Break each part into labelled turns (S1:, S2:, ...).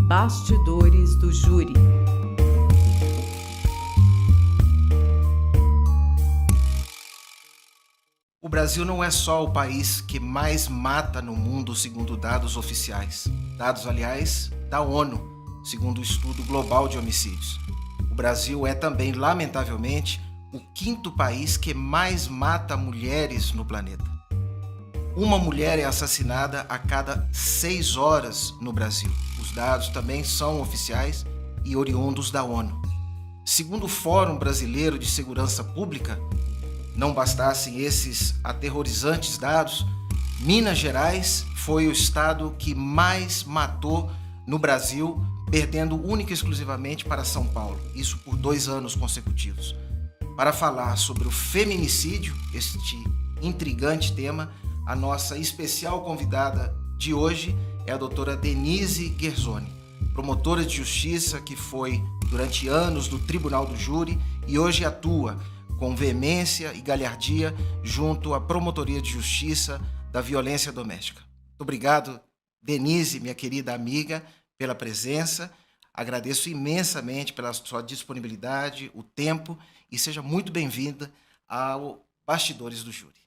S1: Bastidores do Júri.
S2: O Brasil não é só o país que mais mata no mundo, segundo dados oficiais. Dados, aliás, da ONU, segundo o Estudo Global de Homicídios. O Brasil é também, lamentavelmente, o quinto país que mais mata mulheres no planeta. Uma mulher é assassinada a cada 6 horas no Brasil. Os dados também são oficiais e oriundos da ONU. Segundo o Fórum Brasileiro de Segurança Pública, não bastassem esses aterrorizantes dados, Minas Gerais foi o estado que mais matou no Brasil, perdendo única e exclusivamente para São Paulo, isso por 2 anos consecutivos. Para falar sobre o feminicídio, este intrigante tema, a nossa especial convidada de hoje é a doutora Denise Guerzoni, promotora de justiça que foi durante anos do Tribunal do Júri e hoje atua com veemência e galhardia junto à Promotoria de Justiça da Violência Doméstica. Muito obrigado, Denise, minha querida amiga, pela presença. Agradeço imensamente pela sua disponibilidade, o tempo, e seja muito bem-vinda ao Bastidores do Júri.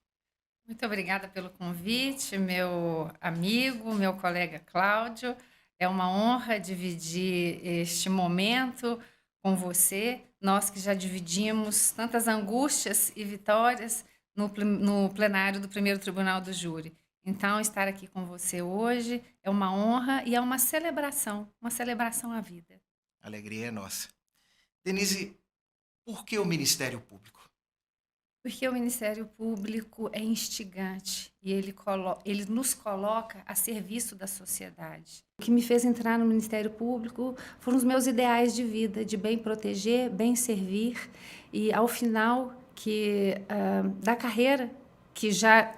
S3: Muito obrigada pelo convite, meu amigo, meu colega Cláudio. É uma honra dividir este momento com você. Nós que já dividimos tantas angústias e vitórias no plenário do primeiro Tribunal do Júri. Então, estar aqui com você hoje é uma honra e é uma celebração à vida.
S2: A alegria é nossa. Denise, por que o Ministério Público?
S3: Porque o Ministério Público é instigante e ele nos coloca a serviço da sociedade. O que me fez entrar no Ministério Público foram os meus ideais de vida, de bem proteger, bem servir e, ao final da carreira, que já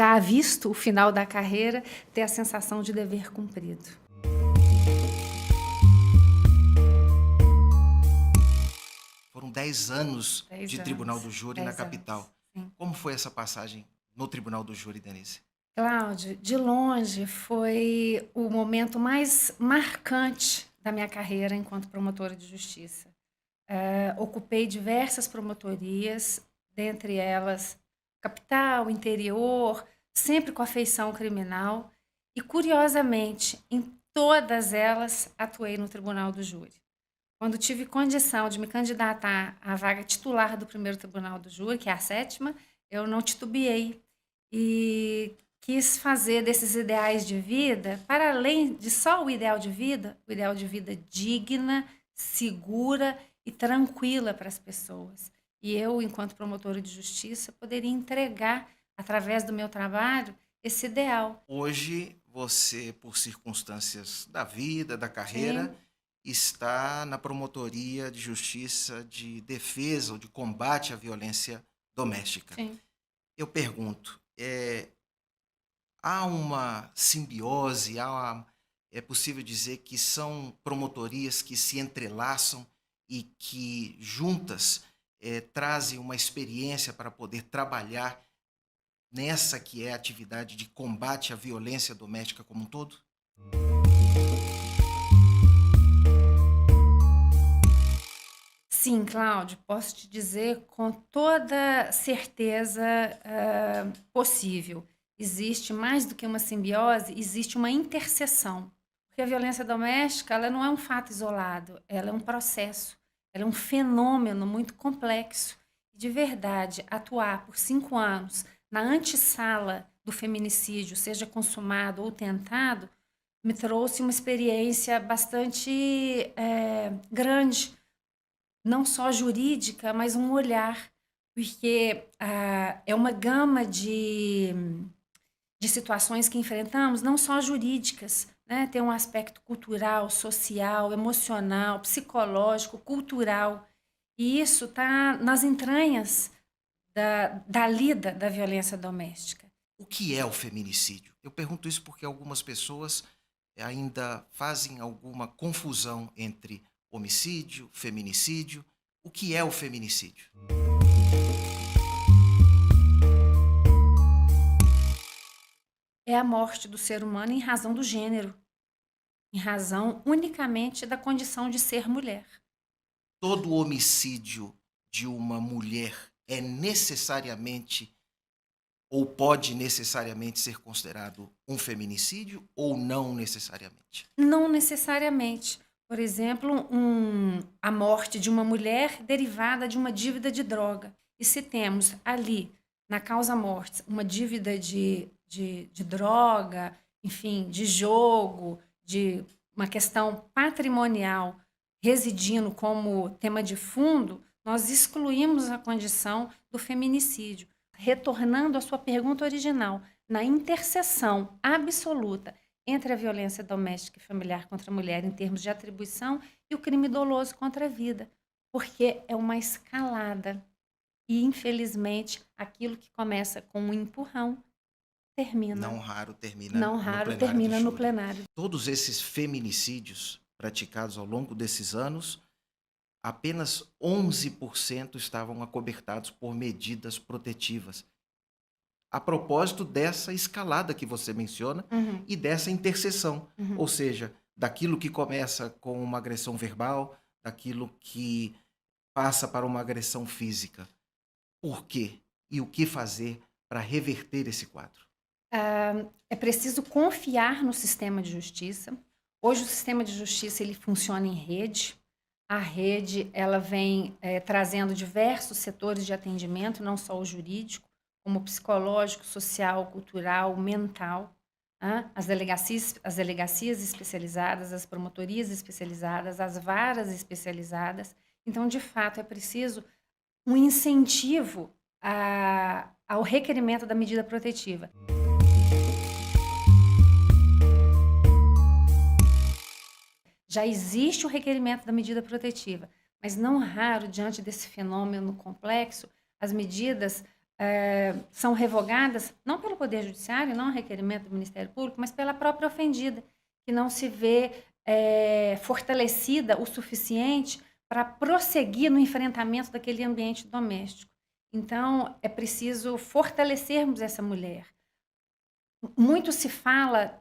S3: há visto o final da carreira, ter a sensação de dever cumprido.
S2: Foram 10 anos de Tribunal do Júri na
S3: 10
S2: capital.
S3: Sim.
S2: Como foi essa passagem no Tribunal do Júri, Denise?
S3: Cláudio, de longe foi o momento mais marcante da minha carreira enquanto promotora de justiça. Ocupei diversas promotorias, dentre elas capital, interior, sempre com afeição criminal e, curiosamente, em todas elas atuei no Tribunal do Júri. Quando tive condição de me candidatar à vaga titular do primeiro Tribunal do Júri, que é a 7ª, eu não titubeei e quis fazer desses ideais de vida, para além de só o ideal de vida digna, segura e tranquila para as pessoas. E eu, enquanto promotora de justiça, poderia entregar, através do meu trabalho, esse ideal.
S2: Hoje, você, por circunstâncias da vida, da carreira,
S3: Sim.
S2: está na Promotoria de Justiça de Defesa ou de Combate à Violência Doméstica.
S3: Sim.
S2: Eu pergunto, há uma simbiose, é possível dizer que são promotorias que se entrelaçam e que juntas trazem uma experiência para poder trabalhar nessa que é a atividade de combate à violência doméstica como um todo?
S3: Sim, Cláudio, posso te dizer com toda certeza possível. Existe mais do que uma simbiose, existe uma interseção. Porque a violência doméstica ela não é um fato isolado, ela é um processo, ela é um fenômeno muito complexo. De verdade, atuar por 5 anos na antessala do feminicídio, seja consumado ou tentado, me trouxe uma experiência bastante grande, não só jurídica, mas um olhar, porque é uma gama de situações que enfrentamos, não só jurídicas, né? Tem um aspecto cultural, social, emocional, psicológico, cultural, e isso está nas entranhas da lida da violência doméstica.
S2: O que é o feminicídio? Eu pergunto isso porque algumas pessoas ainda fazem alguma confusão entre homicídio, feminicídio. O que é o feminicídio?
S3: É a morte do ser humano em razão do gênero. em razão unicamente da condição de ser mulher.
S2: Todo homicídio de uma mulher é necessariamente ou pode necessariamente ser considerado um feminicídio ou não necessariamente?
S3: Não necessariamente. Por exemplo, a morte de uma mulher derivada de uma dívida de droga. E se temos ali, na causa-morte, uma dívida de droga, enfim, de jogo, de uma questão patrimonial residindo como tema de fundo, nós excluímos a condição do feminicídio. Retornando à sua pergunta original, na interseção absoluta entre a violência doméstica e familiar contra a mulher em termos de atribuição e o crime doloso contra a vida, porque é uma escalada. E, infelizmente, aquilo que começa com um empurrão
S2: Não
S3: termina,
S2: raro termina
S3: não
S2: no
S3: raro,
S2: plenário do
S3: termina no
S2: júri.
S3: plenário.
S2: Todos esses feminicídios praticados ao longo desses anos, apenas 11% estavam acobertados por medidas protetivas. A propósito dessa escalada que você menciona
S3: Uhum,
S2: e dessa interseção,
S3: uhum.
S2: ou seja, daquilo que começa com uma agressão verbal, daquilo que passa para uma agressão física. Por quê? E o que fazer para reverter esse quadro?
S3: É preciso confiar no sistema de justiça. Hoje o sistema de justiça ele funciona em rede. A rede ela vem trazendo diversos setores de atendimento, não só o jurídico, como o psicológico, social, cultural, mental. As delegacias especializadas, as promotorias especializadas, as varas especializadas. Então, de fato, é preciso um incentivo ao requerimento da medida protetiva. Já existe o requerimento da medida protetiva, mas não raro, diante desse fenômeno complexo, as medidas são revogadas não pelo Poder Judiciário, não a requerimento do Ministério Público, mas pela própria ofendida, que não se vê fortalecida o suficiente para prosseguir no enfrentamento daquele ambiente doméstico. Então, é preciso fortalecermos essa mulher. Muito se fala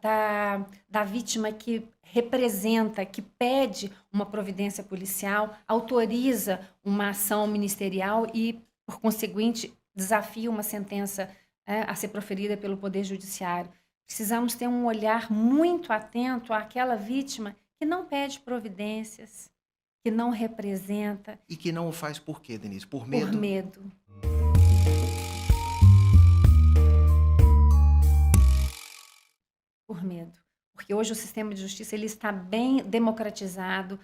S3: da vítima que representa, que pede uma providência policial, autoriza uma ação ministerial e, por conseguinte, desafia uma sentença a ser proferida pelo Poder Judiciário. Precisamos ter um olhar muito atento àquela vítima que não pede providências, que não representa,
S2: E que não o faz por quê, Denise? Por
S3: por
S2: medo?
S3: medo. Por medo. Porque hoje o sistema de justiça ele está bem democratizado,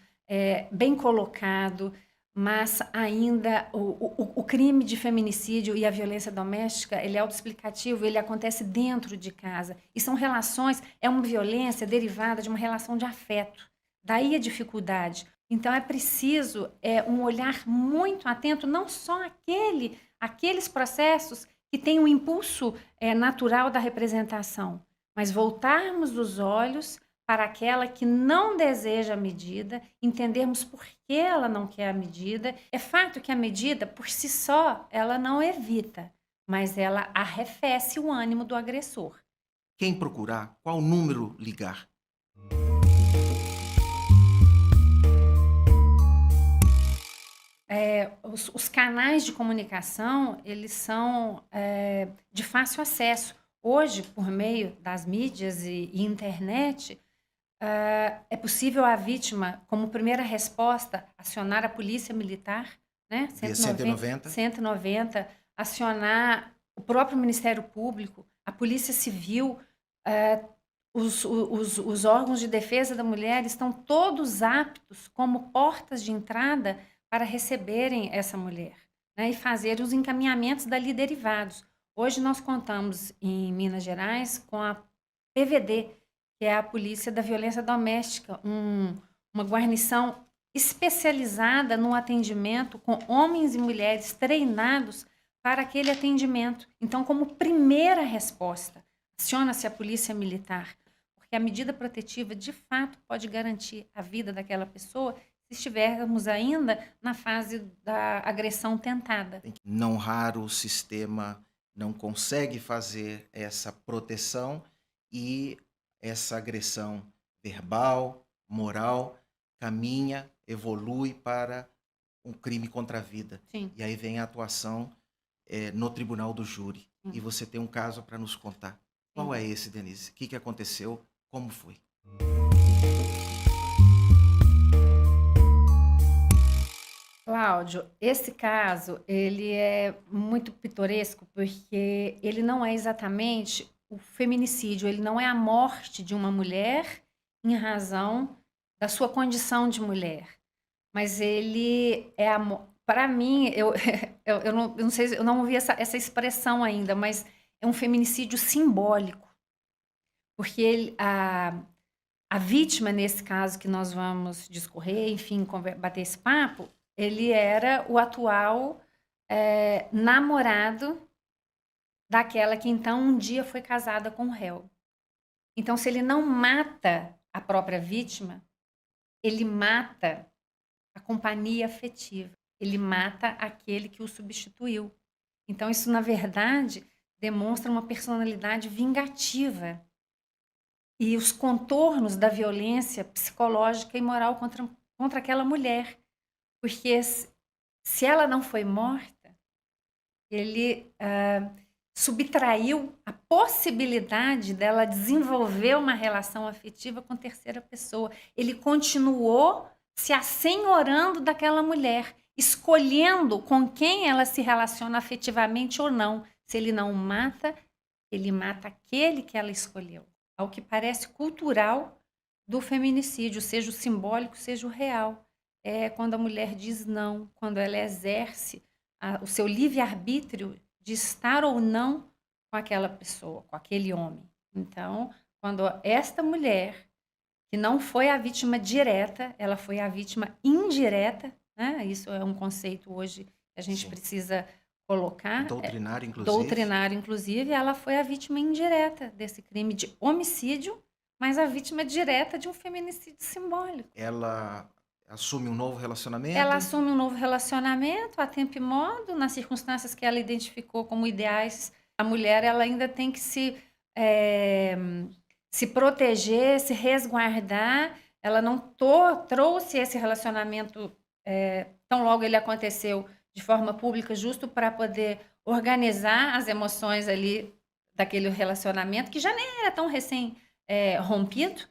S3: bem colocado, mas ainda o crime de feminicídio e a violência doméstica, ele é autoexplicativo, ele acontece dentro de casa. E são relações, é uma violência derivada de uma relação de afeto. Daí a dificuldade. Então é preciso um olhar muito atento, não só aqueles processos que têm o impulso natural da representação, mas voltarmos os olhos para aquela que não deseja a medida, entendermos por que ela não quer a medida. É fato que a medida, por si só, ela não evita, mas ela arrefece o ânimo do agressor.
S2: Quem procurar? Qual número ligar?
S3: Os canais de comunicação, eles são de fácil acesso. Hoje, por meio das mídias e internet, é possível a vítima, como primeira resposta, acionar a polícia militar, né?
S2: Via
S3: 190,
S2: 190?
S3: 190, acionar o próprio Ministério Público, a Polícia Civil, os órgãos de defesa da mulher estão todos aptos como portas de entrada para receberem essa mulher, né? E fazer os encaminhamentos dali derivados. Hoje nós contamos em Minas Gerais com a PVD, que é a Polícia da Violência Doméstica, uma guarnição especializada no atendimento com homens e mulheres treinados para aquele atendimento. Então, como primeira resposta, aciona-se a Polícia Militar, porque a medida protetiva, de fato, pode garantir a vida daquela pessoa se estivermos ainda na fase da agressão tentada.
S2: Não raro o sistema não consegue fazer essa proteção e essa agressão verbal, moral, caminha, evolui para um crime contra a vida.
S3: Sim.
S2: E aí vem a atuação no tribunal do júri. E você tem um caso para nos contar. Qual é esse, Denise? O que aconteceu? Como foi?
S3: Cláudio, esse caso, ele é muito pitoresco porque ele não é exatamente o feminicídio, ele não é a morte de uma mulher em razão da sua condição de mulher, mas ele é a para mim, eu não sei, eu não ouvi essa expressão ainda, mas é um feminicídio simbólico, porque a vítima, nesse caso que nós vamos discorrer, enfim, bater esse papo, ele era o atual namorado daquela que então um dia foi casada com o réu. Então, se ele não mata a própria vítima, ele mata a companhia afetiva, ele mata aquele que o substituiu. Então, isso, na verdade, demonstra uma personalidade vingativa e os contornos da violência psicológica e moral contra aquela mulher. Porque se ela não foi morta, ele subtraiu a possibilidade dela desenvolver uma relação afetiva com terceira pessoa. Ele continuou se assenhorando daquela mulher, escolhendo com quem ela se relaciona afetivamente ou não. Se ele não mata, ele mata aquele que ela escolheu. Ao que parece cultural do feminicídio, seja o simbólico, seja o real. É quando a mulher diz não, quando ela exerce o seu livre-arbítrio de estar ou não com aquela pessoa, com aquele homem. Então, quando esta mulher, que não foi a vítima direta, ela foi a vítima indireta, né? Isso é um conceito hoje que a gente precisa colocar. Doutrinário, inclusive, ela foi a vítima indireta desse crime de homicídio, mas a vítima direta de um feminicídio simbólico.
S2: Ela assume um novo relacionamento?
S3: Ela assume um novo relacionamento a tempo e modo, nas circunstâncias que ela identificou como ideais. A mulher ela ainda tem que se proteger, se resguardar. Ela não trouxe esse relacionamento tão logo ele aconteceu de forma pública, justo para poder organizar as emoções ali daquele relacionamento, que já nem era tão recém rompido,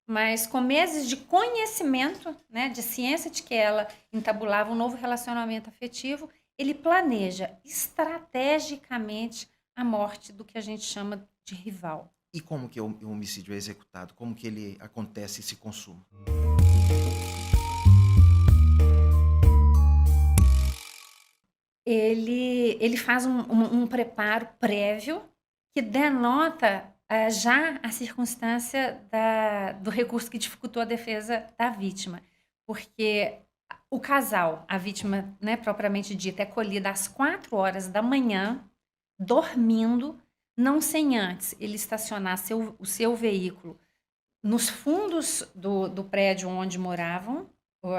S3: mas com meses de conhecimento, né, de ciência de que ela entabulava um novo relacionamento afetivo, ele planeja estrategicamente a morte do que a gente chama de rival.
S2: E como que o homicídio é executado? Como que ele acontece, esse consumo?
S3: Ele faz um preparo prévio que denota já a circunstância do recurso que dificultou a defesa da vítima. Porque o casal, a vítima, né, propriamente dita, é colhida às 4 horas da manhã, dormindo, não sem antes ele estacionar o seu veículo nos fundos do prédio onde moravam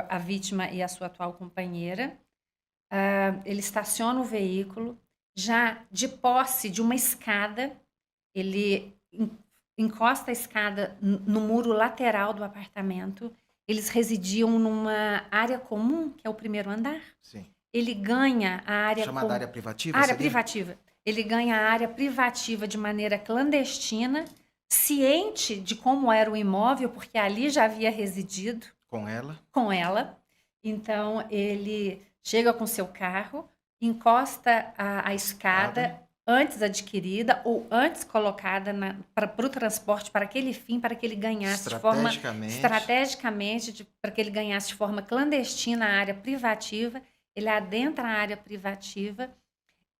S3: a vítima e a sua atual companheira. Ele estaciona o veículo, já de posse de uma escada, ele encosta a escada no muro lateral do apartamento. Eles residiam numa área comum, que é o primeiro andar.
S2: Sim.
S3: Ele ganha a área...
S2: Chamada área privativa?
S3: Área privativa. Ele ganha a área privativa de maneira clandestina, ciente de como era o imóvel, porque ali já havia residido.
S2: Com ela? Com
S3: ela. Então, ele chega com seu carro, encosta a escada antes adquirida ou antes colocada para o transporte, para aquele fim, para que ele ganhasse estrategicamente, para que ele ganhasse de forma clandestina a área privativa. Ele adentra a área privativa.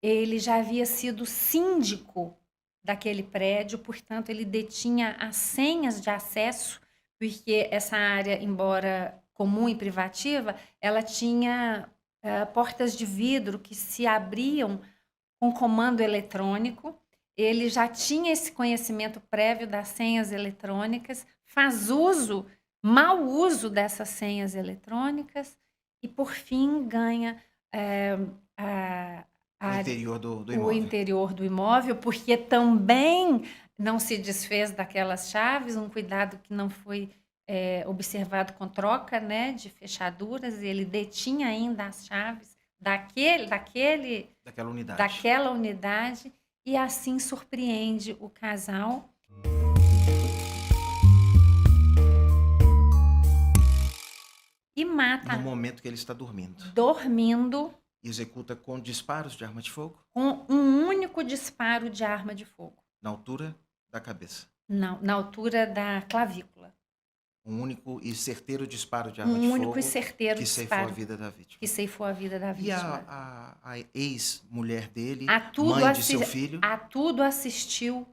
S3: Ele já havia sido síndico daquele prédio, portanto, ele detinha as senhas de acesso, porque essa área, embora comum e privativa, ela tinha portas de vidro que se abriam com comando eletrônico. Ele já tinha esse conhecimento prévio das senhas eletrônicas, faz mau uso dessas senhas eletrônicas e, por fim, ganha o interior do imóvel, porque também não se desfez daquelas chaves, um cuidado que não foi observado com troca, né, de fechaduras, ele detinha ainda as chaves daquela unidade e assim surpreende o casal. E mata.
S2: No momento que ele está dormindo.
S3: Dormindo.
S2: Executa com disparos de arma de fogo?
S3: Com um único disparo de arma de fogo.
S2: Na altura da cabeça?
S3: Não, na altura da clavícula.
S2: Um único e certeiro disparo de arma de fogo.
S3: Um único e certeiro
S2: que
S3: disparo.
S2: ceifou a vida da vítima.
S3: Que ceifou a vida da vítima.
S2: E a ex-mulher dele,
S3: mãe
S2: de seu filho?
S3: A tudo assistiu.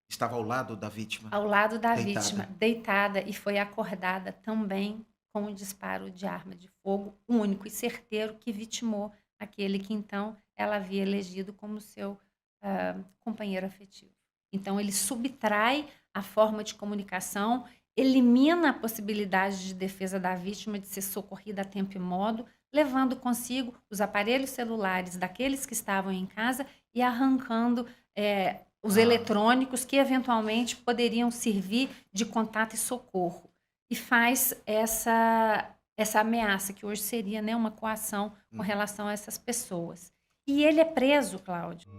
S2: Estava ao lado da vítima?
S3: Ao lado da vítima, deitada, e foi acordada também com um disparo de arma de fogo, único e certeiro, que vitimou aquele que então ela havia elegido como seu companheiro afetivo. Então ele subtrai a forma de comunicação, elimina a possibilidade de defesa da vítima de ser socorrida a tempo e modo, levando consigo os aparelhos celulares daqueles que estavam em casa e arrancando os eletrônicos que eventualmente poderiam servir de contato e socorro. E faz essa ameaça, que hoje seria, né, uma coação com relação a essas pessoas. E ele é preso, Cláudio.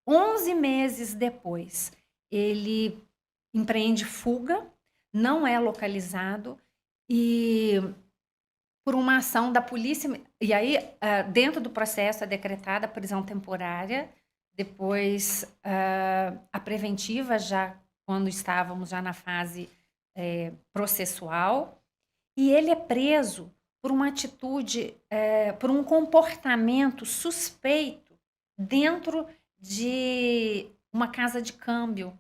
S3: Onze meses depois, ele empreende fuga, não é localizado, e por uma ação da polícia, e aí dentro do processo é decretada a prisão temporária, depois a preventiva, já quando estávamos já na fase processual, e ele é preso por uma atitude, por um comportamento suspeito dentro de uma casa de câmbio.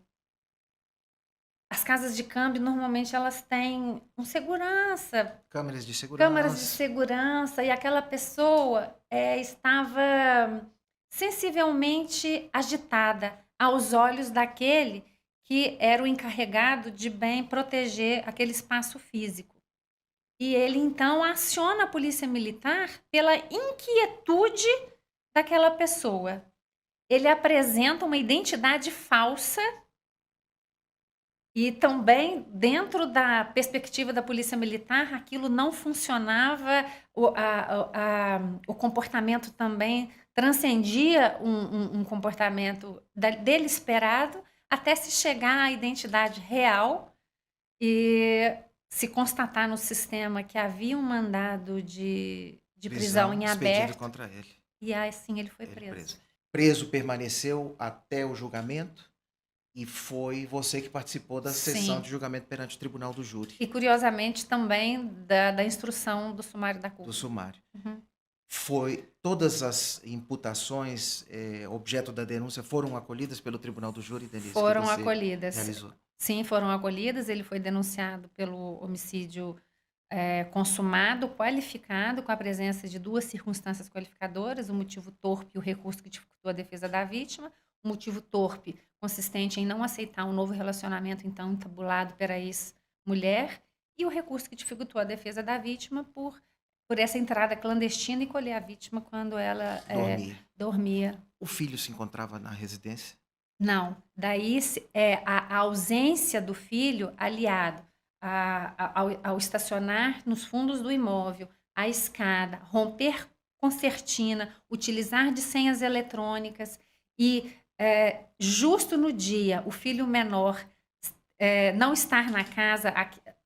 S3: As casas de câmbio, normalmente, elas têm um segurança.
S2: Câmeras de segurança.
S3: Câmeras de segurança. E aquela pessoa estava sensivelmente agitada aos olhos daquele que era o encarregado de bem proteger aquele espaço físico. E ele, então, aciona a polícia militar pela inquietude daquela pessoa. Ele apresenta uma identidade falsa e também, dentro da perspectiva da polícia militar, aquilo não funcionava, o comportamento também transcendia um comportamento dele esperado, até se chegar à identidade real e se constatar no sistema que havia um mandado de prisão em aberto.
S2: Contra ele.
S3: E assim ele foi preso.
S2: Preso permaneceu até o julgamento e foi você que participou da sessão de julgamento perante o Tribunal do Júri.
S3: E, curiosamente, também da instrução do sumário da culpa.
S2: Do sumário. Uhum. Todas as imputações, objeto da denúncia, foram acolhidas pelo Tribunal do Júri, Denise?
S3: Foram acolhidas.
S2: Realizou.
S3: Sim, foram acolhidas. Ele foi denunciado pelo homicídio consumado, qualificado, com a presença de duas circunstâncias qualificadoras, o motivo torpe e o recurso que dificultou a defesa da vítima. O motivo torpe, consistente em não aceitar um novo relacionamento, então, entabulado pela ex-mulher, e o recurso que dificultou a defesa da vítima por essa entrada clandestina e colher a vítima quando ela dormia.
S2: O filho se encontrava na residência?
S3: Não. Daí a ausência do filho, aliado ao estacionar nos fundos do imóvel, a escada, romper concertina, utilizar de senhas eletrônicas e, justo no dia, o filho menor não estar na casa,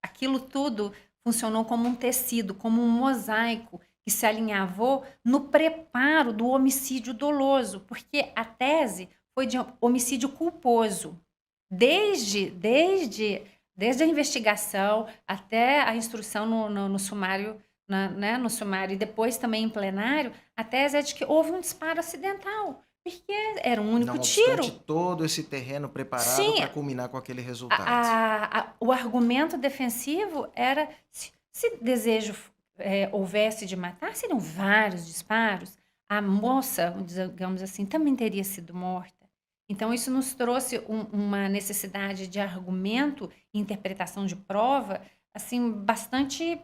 S3: aquilo tudo funcionou como um tecido, como um mosaico que se alinhavou no preparo do homicídio doloso, porque a tese foi de homicídio culposo. Desde a investigação até a instrução no sumário, no sumário e depois também em plenário, a tese é de que houve um disparo acidental, porque era um único tiro.
S2: Não todo esse terreno preparado para culminar com aquele resultado.
S3: O argumento defensivo era, se desejo houvesse de matar, seriam vários disparos. A moça, digamos assim, também teria sido morta. Então, isso nos trouxe uma necessidade de argumento e interpretação de prova assim, bastante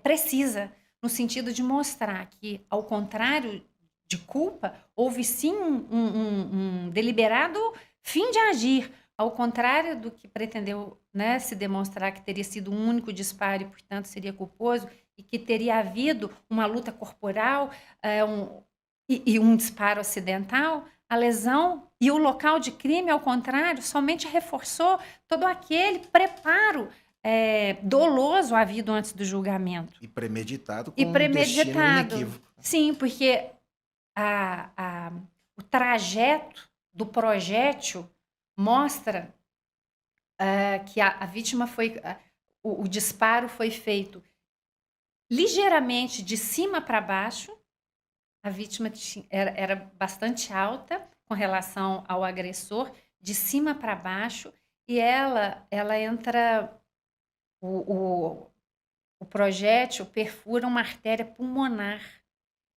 S3: precisa, no sentido de mostrar que, ao contrário de culpa, houve sim um deliberado fim de agir, ao contrário do que pretendeu, né, se demonstrar que teria sido um único disparo e, portanto, seria culposo, e que teria havido uma luta corporal e um disparo acidental. A lesão e o local de crime, ao contrário, somente reforçou todo aquele preparo doloso havido antes do julgamento.
S2: E premeditado
S3: E
S2: com um destino
S3: premeditado.
S2: inequívoco.
S3: Sim, porque o trajeto do projétil mostra que a vítima foi. O disparo foi feito ligeiramente de cima para baixo. A vítima era bastante alta com relação ao agressor, de cima para baixo, e ela entra. O projétil perfura uma artéria pulmonar.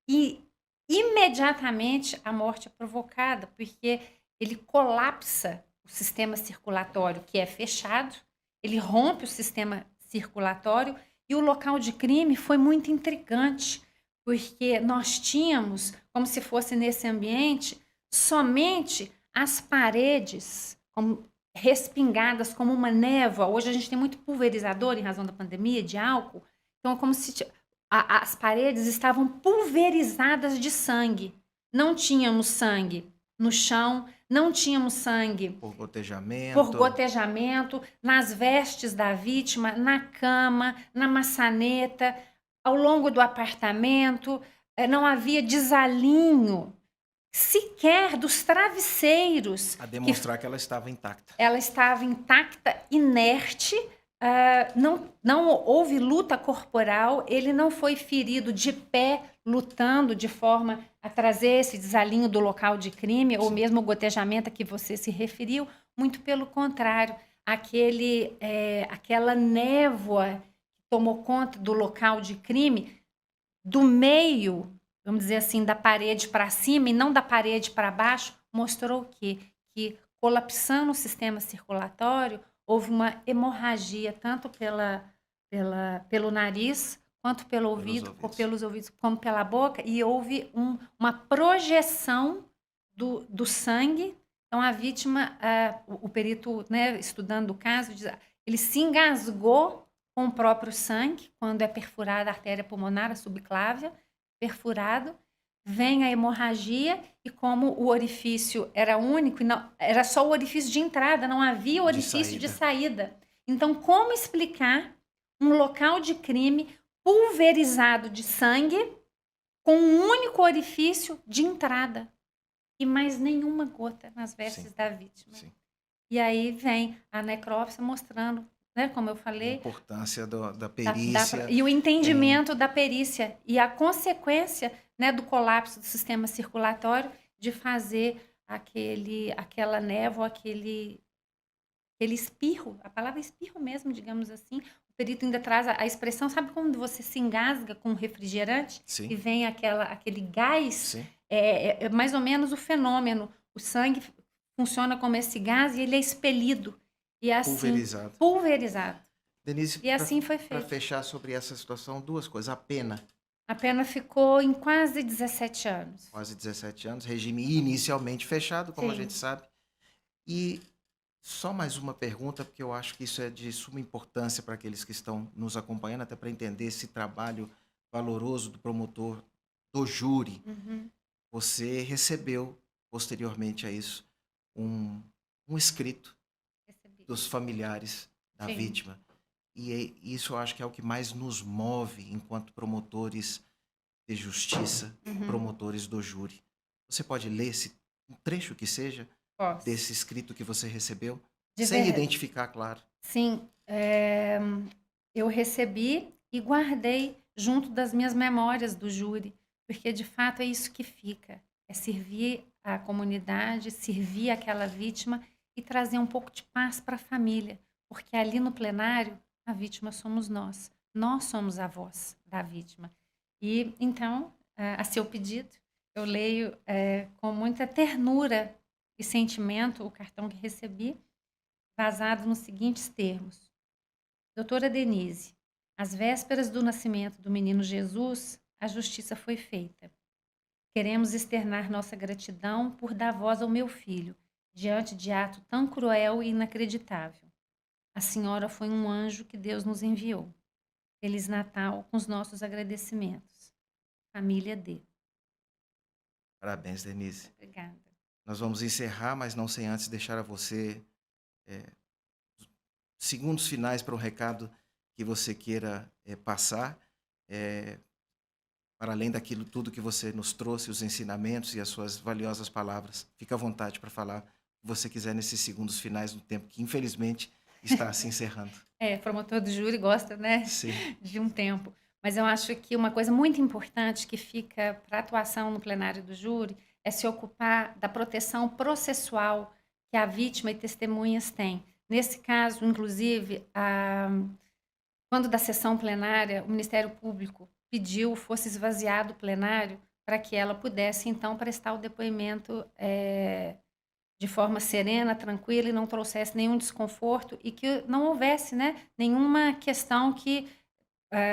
S3: E imediatamente a morte é provocada, porque ele colapsa o sistema circulatório, que é fechado, ele rompe o sistema circulatório, e o local de crime foi muito intrigante, porque nós tínhamos, como se fosse nesse ambiente, somente as paredes respingadas como uma névoa. Hoje a gente tem muito pulverizador em razão da pandemia, de álcool, então é como se as paredes estavam pulverizadas de sangue. Não tínhamos sangue no chão, não tínhamos sangue
S2: Por gotejamento.
S3: por gotejamento, nas vestes da vítima, na cama, na maçaneta, ao longo do apartamento. Não havia desalinho sequer dos travesseiros.
S2: A demonstrar que ela estava intacta.
S3: Ela estava intacta, inerte. Não houve luta corporal, ele não foi ferido de pé, lutando de forma a trazer esse desalinho do local de crime, ou mesmo o gotejamento a que você se referiu. Muito pelo contrário, aquela névoa que tomou conta do local de crime, do meio, vamos dizer assim, da parede para cima e não da parede para baixo, mostrou o quê? Que colapsando o sistema circulatório, houve uma hemorragia tanto pelo nariz, quanto pelo ouvido, pelos ouvidos, como pela boca, e houve uma projeção do sangue. Então, a vítima, o perito, né, estudando o caso, ele se engasgou com o próprio sangue, quando é perfurada a artéria pulmonar, a subclávia, perfurado, vem a hemorragia, e como o orifício era único, era só o orifício de entrada, não havia orifício de saída. Então, como explicar um local de crime pulverizado de sangue com um único orifício de entrada e mais nenhuma gota nas vestes da vítima? Sim. E aí vem a necrópsia mostrando, né, como eu falei,
S2: a importância da perícia.
S3: E o entendimento da perícia e a consequência, né, do colapso do sistema circulatório, de fazer aquela névoa, aquele espirro, a palavra espirro mesmo, digamos assim. O perito ainda traz a expressão, sabe quando você se engasga com refrigerante? Sim. E vem aquele gás? Sim. É mais ou menos o fenômeno. O sangue funciona como esse gás e ele é expelido. E assim, pulverizado.
S2: Denise,
S3: e assim foi feito.
S2: Para fechar sobre essa situação, duas coisas. A pena.
S3: A pena ficou em quase 17 anos.
S2: Quase 17 anos. Regime inicialmente fechado, como a gente sabe. E só mais uma pergunta, porque eu acho que isso é de suma importância para aqueles que estão nos acompanhando, até para entender esse trabalho valoroso do promotor, do júri.
S3: Uhum.
S2: Você recebeu, posteriormente a isso, um escrito dos familiares da vítima. E isso eu acho que é o que mais nos move enquanto promotores de justiça, promotores do júri. Você pode ler um trecho que seja desse escrito que você recebeu? Sem identificar, claro.
S3: Sim. Eu recebi e guardei junto das minhas memórias do júri, porque de fato é isso que fica. É servir a comunidade, servir aquela vítima e trazer um pouco de paz para a família, porque ali no plenário a vítima somos nós. Nós somos a voz da vítima. E então, a seu pedido, eu leio com muita ternura e sentimento o cartão que recebi, vazado nos seguintes termos: Doutora Denise, às vésperas do nascimento do menino Jesus, a justiça foi feita. queremos externar nossa gratidão por dar voz ao meu filho, diante de ato tão cruel e inacreditável. A senhora foi um anjo que Deus nos enviou. Feliz Natal com os nossos agradecimentos. Família D.
S2: Parabéns, Denise.
S3: Obrigada.
S2: Nós vamos encerrar, mas não sem antes deixar a você segundos finais para um recado que você queira passar, para além daquilo tudo que você nos trouxe, os ensinamentos e as suas valiosas palavras. Fica à vontade para falar o que você quiser nesses segundos finais do tempo que, infelizmente, está se encerrando.
S3: Promotor do júri gosta, né,
S2: Sim.
S3: de um tempo. Mas eu acho que uma coisa muito importante que fica para a atuação no plenário do júri é se ocupar da proteção processual que a vítima e testemunhas têm. Nesse caso, inclusive, quando da sessão plenária, o Ministério Público pediu fosse esvaziado o plenário para que ela pudesse, então, prestar o depoimento de forma serena, tranquila e não trouxesse nenhum desconforto e que não houvesse, né, nenhuma questão que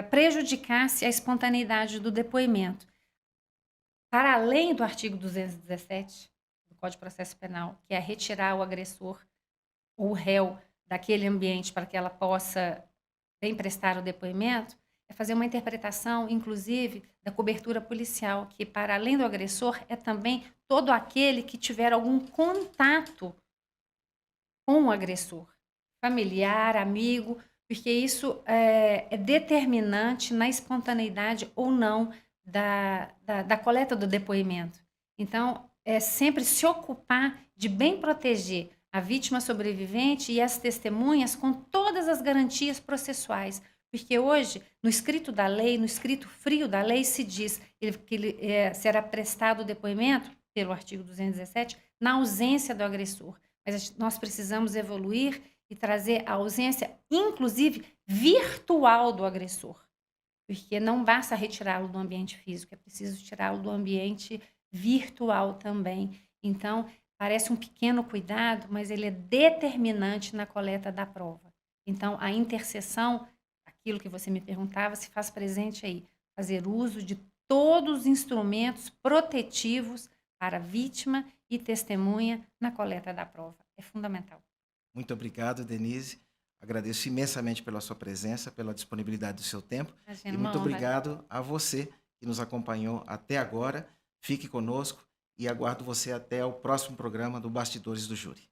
S3: prejudicasse a espontaneidade do depoimento. Para além do artigo 217 do Código de Processo Penal, que é retirar o agressor ou o réu daquele ambiente para que ela possa bem prestar o depoimento, é fazer uma interpretação, inclusive, da cobertura policial, que, para além do agressor, é também todo aquele que tiver algum contato com o agressor, familiar, amigo, porque isso é determinante na espontaneidade ou não da coleta do depoimento. Então, é sempre se ocupar de bem proteger a vítima sobrevivente e as testemunhas com todas as garantias processuais. Porque hoje, no escrito da lei, no escrito frio da lei, se diz que será prestado o depoimento, pelo artigo 217, na ausência do agressor. Mas nós precisamos evoluir e trazer a ausência, inclusive, virtual do agressor. Porque não basta retirá-lo do ambiente físico, é preciso tirá-lo do ambiente virtual também. Então, parece um pequeno cuidado, mas ele é determinante na coleta da prova. Então, a interseção, aquilo que você me perguntava, se faz presente aí. Fazer uso de todos os instrumentos protetivos para vítima e testemunha na coleta da prova. É fundamental.
S2: Muito obrigado, Denise. Agradeço imensamente pela sua presença, pela disponibilidade do seu tempo.
S3: Imagina,
S2: e muito obrigado a você que nos acompanhou até agora. Fique conosco e aguardo você até o próximo programa do Bastidores do Júri.